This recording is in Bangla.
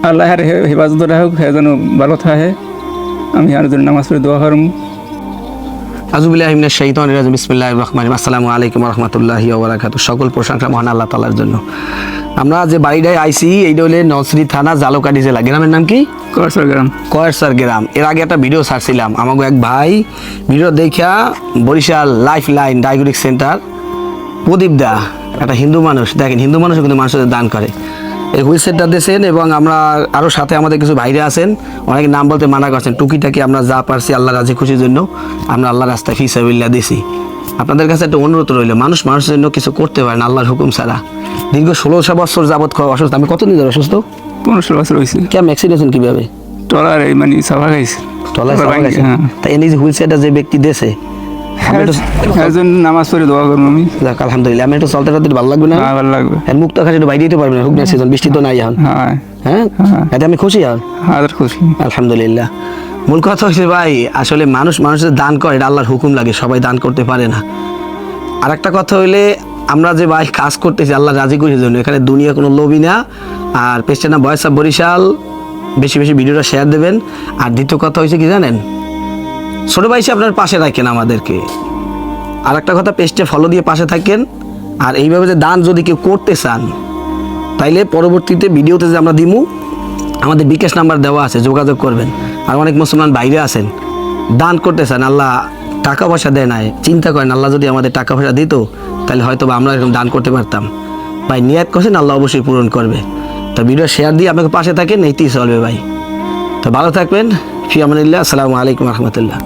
আল্লাহ হেফাজত রাখুক, হে যেন ভালো থাকে। আমি আর জন্য নামাজ পড়ে দোয়া করবো। আযুবিল্লাহি মিনাশ শাইতানির রাজিম। বিসমিল্লাহির রহমানির রহিম। আসসালামু আলাইকুম ওয়া রাহমাতুল্লাহি ওয়া বারাকাতুহু। সকল প্রশংসা মহান আল্লাহ তাআলার জন্য। আমরা যে বাড়িটায় আইছি এইটা হলে নলছিটি থানা জালকাঠি জেলা। গ্রামের নাম কি? কয়েকশো গ্রাম। কয়েরসার গ্রাম। এর আগে একটা ভিডিও ছাড়ছিলাম, আমাকে এক ভাই ভিডিও দেখা Barishal life line diagnostic centre Pradip দা, একটা হিন্দু মানুষ, দেখেন হিন্দু মানুষ কিন্তু মানুষের দান করে, এই হুইল সেটটা দিয়েছেন। এবং আমরা আরও সাথে আমাদের কিছু ভাইরা আছেন, অনেকে নাম বলতে মানা করছেন। টুকিটাকি আমরা যা পারছি আল্লাহ রাজি খুশির জন্য আমরা আল্লাহ রাস্তায় ফি সাবিলিল্লাহ দিছি। আপনাদের কাছে একটা অনুরোধ রইল, মানুষ মানুষের জন্য কিছু করতে পারে না আল্লাহর হুকুম ছাড়া। দীর্ঘ 16 বছর যাবৎ অসুস্থ। আমি কতদিন ধরে অসুস্থ? 15 বছর হয়েছে। কেমন অ্যাক্সিডেন্ট কীভাবে? টলার এই মানে সাফা খাইছে। টলায় সাফা গেছে। তাই এনে যে হুইল সেটটা যে ব্যক্তি দিয়েছে, নামাজ পড়ে দোয়া করবো আমি। যাক আলহামদুলিল্লাহ। আমি একটু চলতে চলতে ভালো লাগবে না? ভালো লাগবে। মুক্ত আকাশে একটু বাইরে দিতে পারবেন না, হুগনা সিজন, বৃষ্টি তো নাই এখন। হ্যাঁ হ্যাঁ, এতে আমি খুশি আর খুশি আলহামদুলিল্লাহ। মূল কথা হচ্ছে ভাই, আসলে মানুষ মানুষের দান করে, এটা আল্লাহর হুকুম লাগে, সবাই দান করতে পারে না। আর একটা কথা হইলে, আমরা যে ভাই কাজ করতেছি আল্লাহ রাজি খুশির জন্য, এখানে দুনিয়া কোনো লোভী না। আর পেজটার নাম ভয়েস অফ বরিশাল, বেশি বেশি ভিডিওটা শেয়ার দেবেন। আর দ্বিতীয় কথা হয়েছে কি জানেন, ছোটো ভাই আপনার পাশে রাখেন আমাদেরকে। আর একটা কথা, পেজটা ফলো দিয়ে পাশে থাকেন। আর এইভাবে যে দান যদি কেউ করতে চান, তাইলে পরবর্তীতে ভিডিওতে যে আমরা দিমু, আমাদের বিকাশ নাম্বার দেওয়া আছে, যোগাযোগ করবেন। আর অনেক মুসলমান বাইরে আছেন, দান করতে চান, আল্লাহ টাকা পয়সা দেয় নাই, চিন্তা করেন আল্লাহ যদি আমাদের টাকা পয়সা দিত, তাহলে হয়তো বা আমরা এরকম দান করতে পারতাম। ভাই নিয়াত করছেন, আল্লাহ অবশ্যই পূরণ করবে। তো ভিডিও শেয়ার দিয়ে আপনাকে পাশে থাকেন, এইতেই চলবে ভাই। তো ভালো থাকবেন। ফি আমানিল্লাহ। আসসালামু আলাইকুম রহমতুল্লাহ।